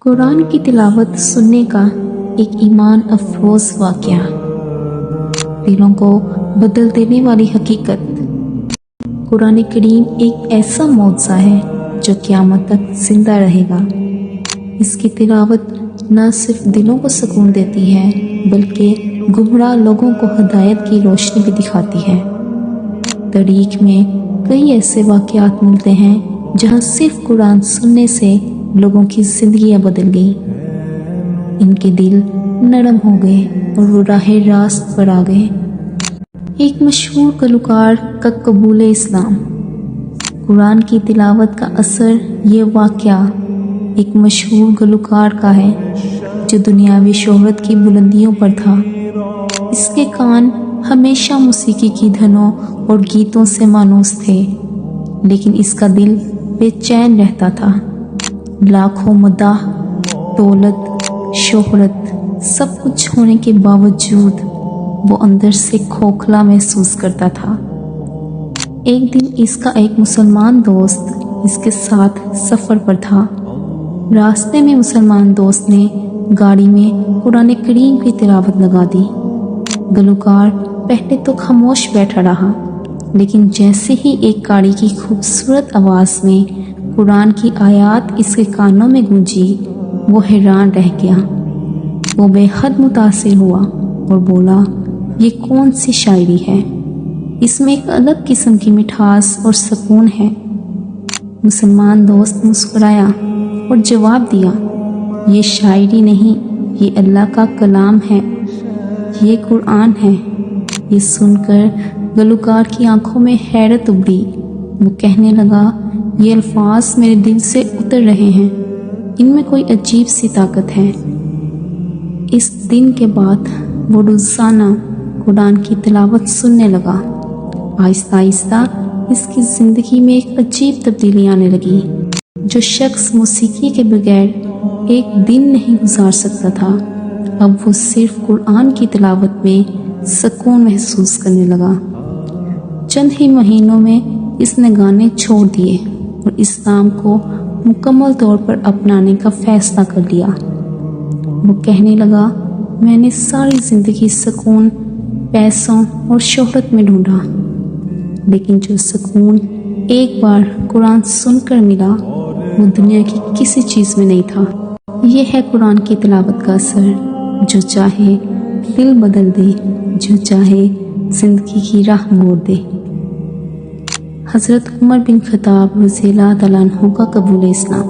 कुरान की तिलावत सुनने का एक ईमान अफरोज वाक़या, दिलों को बदल देने वाली हकीकत। कुरान करीम एक ऐसा मौजज़ा है जो क़यामत तक ज़िंदा रहेगा। इसकी तिलावत न सिर्फ दिलों को सुकून देती है बल्कि गुमराह लोगों को हिदायत की रोशनी भी दिखाती है। तारीख़ में कई ऐसे वाक़यात मिलते हैं जहाँ सिर्फ कुरान सुनने से लोगों की ज़िंदगियाँ बदल गई, इनके दिल नरम हो गए और वो राहे रास्त पर आ गए। एक मशहूर गलूकार का कबूल इस्लाम। कुरान की तिलावत का असर ये वाक़या एक मशहूर गलूकार का है जो दुनियावी शोहरत की बुलंदियों पर था। इसके कान हमेशा मौसीकी की धनों और गीतों से मानूस थे, लेकिन इसका दिल बेचैन रहता था। लाखों मदाह, दौलत, शोहरत सब कुछ होने के बावजूद वो अंदर से खोखला महसूस करता था। एक दिन इसका एक मुसलमान दोस्त इसके साथ सफ़र पर था। रास्ते में मुसलमान दोस्त ने गाड़ी में कुरान करीम की तिलावत लगा दी। गलूकार पहले तो खामोश बैठा रहा, लेकिन जैसे ही एक गाड़ी की खूबसूरत आवाज़ में कुरान की आयत इसके कानों में गूंजी, वो हैरान रह गया। वो बेहद मुतासिर हुआ और बोला, ये कौन सी शायरी है? इसमें एक अलग किस्म की मिठास और सुकून है। मुसलमान दोस्त मुस्कुराया और जवाब दिया, ये शायरी नहीं, ये अल्लाह का कलाम है, ये कुरान है। ये सुनकर गलूकार की आंखों में हैरत उभरी। वो कहने लगा, ये अल्फाज मेरे दिल से उतर रहे हैं, इनमें कोई अजीब सी ताकत है। इस दिन के बाद वो रोज़ाना कुरान की तिलावत सुनने लगा। आहिस्ता आहिस्ता इसकी ज़िंदगी में एक अजीब तब्दीली आने लगी। जो शख्स मौसीकी के बगैर एक दिन नहीं गुजार सकता था, अब वो सिर्फ कुरान की तिलावत में सुकून महसूस करने लगा। चंद ही महीनों में इसने गाने छोड़ दिए और इस्लाम को मुकम्मल तौर पर अपनाने का फ़ैसला कर लिया। वो कहने लगा, मैंने सारी ज़िंदगी सुकून पैसों और शोहरत में ढूंढा, लेकिन जो सुकून एक बार कुरान सुनकर मिला वो दुनिया की किसी चीज़ में नहीं था। ये है कुरान की तिलावत का असर, जो चाहे दिल बदल दे, जो चाहे ज़िंदगी की राह मोड़ दे। हज़रत उमर बिन खत्ताब रज़ियल्लाहु तआला अन्हु का कबूल इस्लाम।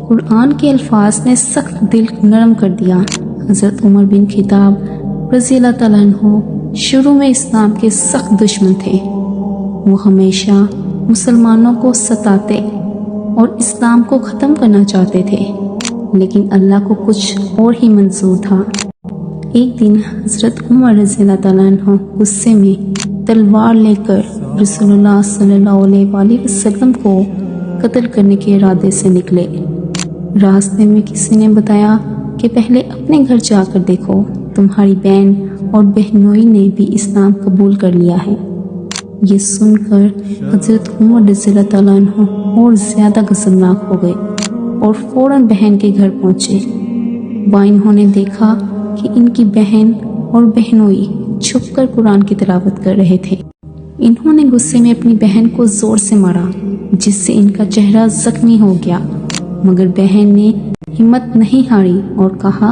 कुरान के अल्फाज ने सख्त दिल नरम कर दिया। हज़रत उमर बिन खत्ताब रज़ियल्लाहु तआला अन्हु शुरू में इस्लाम के सख्त दुश्मन थे। वो हमेशा मुसलमानों को सताते और इस्लाम को ख़त्म करना चाहते थे, लेकिन अल्लाह को कुछ और ही मंजूर था। एक दिन हज़रत उमर रज़ियल्लाहु तआला अन्हु गुस्से में तलवार लेकर रसूलुल्लाह सल्लल्लाहु अलैहि वसल्लम को कत्ल करने के इरादे से निकले। रास्ते में किसी ने बताया कि पहले अपने घर जाकर देखो, तुम्हारी बहन और बहनोई ने भी इस्लाम कबूल कर लिया है। ये सुनकर हज़रत उमर रज़ियल्लाहु तआला अन्हु और ज़्यादा गज़बनाक हो गए और फ़ौरन बहन के घर पहुँचे। वहाँ इन्होंने देखा कि इनकी बहन और बहनोई छुपकर कुरान की तिलावत कर रहे थे। इन्होंने गुस्से में अपनी बहन को ज़ोर से मारा, जिससे इनका चेहरा ज़ख्मी हो गया, मगर बहन ने हिम्मत नहीं हारी और कहा,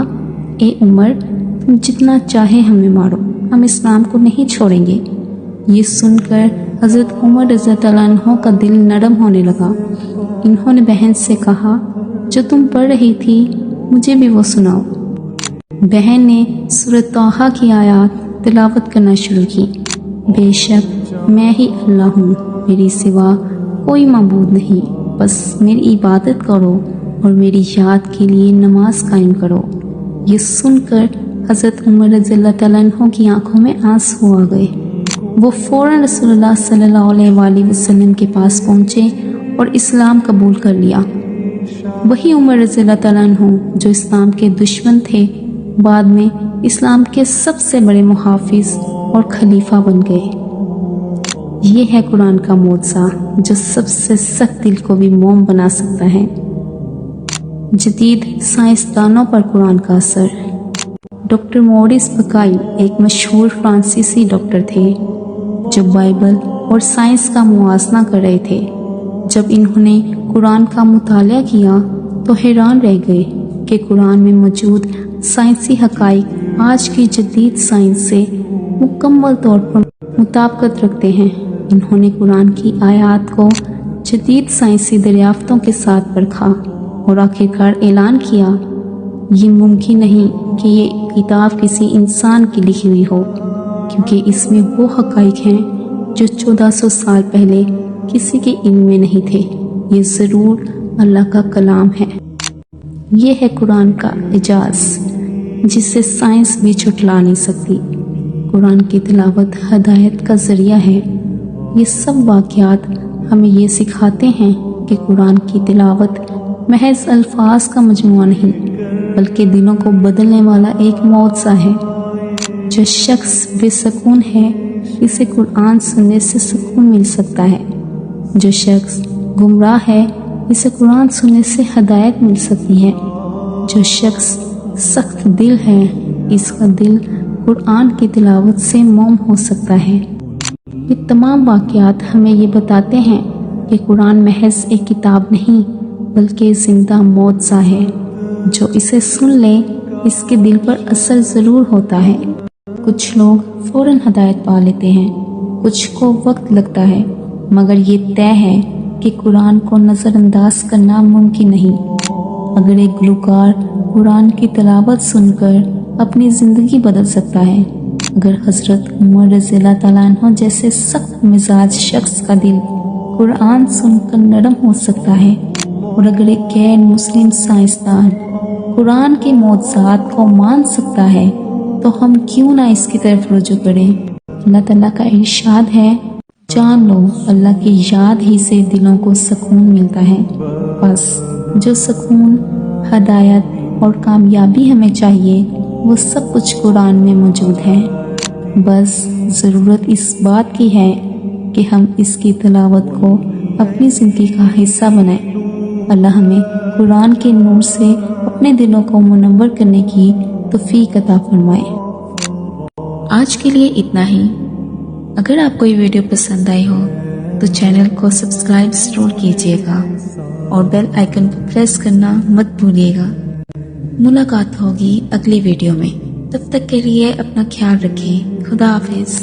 ए उमर, तुम जितना चाहे हमें मारो, हम इस्लाम को नहीं छोड़ेंगे। ये सुनकर हज़रत उमर रज़ियल्लाहु तआला अन्हु का दिल नरम होने लगा। इन्होंने बहन से कहा, जो तुम पढ़ रही थी मुझे भी वो सुनाओ। बहन ने सूरह तौहा की आयत तिलावत करना शुरू की। बेशक मैं ही अल्लाह हूँ, मेरी सिवा कोई माबूद नहीं, बस मेरी इबादत करो और मेरी याद के लिए नमाज कायम करो। ये सुनकर हज़रत उमर रज़ियल्लाहु तआला अन्हु की आंखों में आंसू आ गए। वो फ़ौरन रसूलुल्लाह सल्लल्लाहु अलैहि वसल्लम के पास पहुँचे और इस्लाम कबूल कर लिया। वही उमर रज़ियल्लाहु तआला अन्हु जो इस्लाम के दुश्मन थे, बाद में इस्लाम के सबसे बड़े मुहाफिज और खलीफा बन गए। ये है कुरान का मौजज़ा जो सबसे सख्त दिल को भी मोम बना सकता है। जदीद साइंसदानों पर कुरान का असर। डॉक्टर मॉरिस बकाई एक मशहूर फ्रांसीसी डॉक्टर थे जो बाइबल और साइंस का मुआजना कर रहे थे। जब इन्होंने कुरान का मुताला किया तो हैरान रह गए कि कुरान में मौजूद साइंसी हकाइक आज की जदीद साइंस से मुकम्मल तौर पर मुताबिकत रखते हैं। इन्होंने कुरान की आयत को जदीद साइंसी दरियाफ्तों के साथ परखा और आखिरकार ऐलान किया, ये मुमकिन नहीं कि ये किताब किसी इंसान की लिखी हुई हो, क्योंकि इसमें वो हकाइक हैं जो 1400 साल पहले किसी के इल्म में नहीं थे। ये ज़रूर अल्लाह का कलाम है। ये है कुरान का एजाज़ जिसे साइंस भी छुटला नहीं सकती। कुरान की तिलावत हदायत का ज़रिया है। ये सब वाक़यात हमें ये सिखाते हैं कि कुरान की तिलावत महज अल्फाज का मजमुआ नहीं बल्कि दिलों को बदलने वाला एक मौज़ा है। जो शख्स बेसकून है इसे कुरान सुनने से सुकून मिल सकता है। जो शख्स गुमराह है इसे कुरान सुनने से हदायत मिल सकती है। जो शख्स सख्त दिल है इसका दिल कुरान की तिलावत से मोम हो सकता है। ये तमाम वाक़यात हमें ये बताते हैं कि कुरान महज एक किताब नहीं बल्कि ज़िंदा मौज़ा है। जो इसे सुन ले इसके दिल पर असर ज़रूर होता है। कुछ लोग फ़ौरन हदायत पा लेते हैं, कुछ को वक्त लगता है, मगर ये तय है कि कुरान को नज़रअंदाज करना मुमकिन नहीं। अगर एक गुलकार कुरान की तिलावत सुनकर अपनी ज़िंदगी बदल सकता है, अगर हज़रत उमर रज़ियल्लाहु तआला अन्हु जैसे सख्त मिजाज शख्स का दिल कुरान सुनकर नरम हो सकता है, और अगर एक गैर मुस्लिम साइंसदान कुरान के मौज़ात को मान सकता है, तो हम क्यों ना इसकी तरफ रुजू करें। अल्लाह ताला का इरशाद है, जान लो अल्लाह की याद ही से दिलों को सुकून मिलता है। बस जो सुकून, हदायत और कामयाबी हमें चाहिए वो सब कुछ कुरान में मौजूद है। बस ज़रूरत इस बात की है कि हम इसकी तिलावत को अपनी ज़िंदगी का हिस्सा बनाएं। अल्लाह हमें कुरान के नूर से अपने दिलों को मुनव्वर करने की तौफीक अता फरमाए। आज के लिए इतना ही। अगर आपको ये वीडियो पसंद आई हो तो चैनल को सब्सक्राइब ज़रूर कीजिएगा और बेल आइकन को प्रेस करना मत भूलिएगा। मुलाकात होगी अगली वीडियो में। तब तक के लिए अपना ख्याल रखें। खुदा हाफिज़।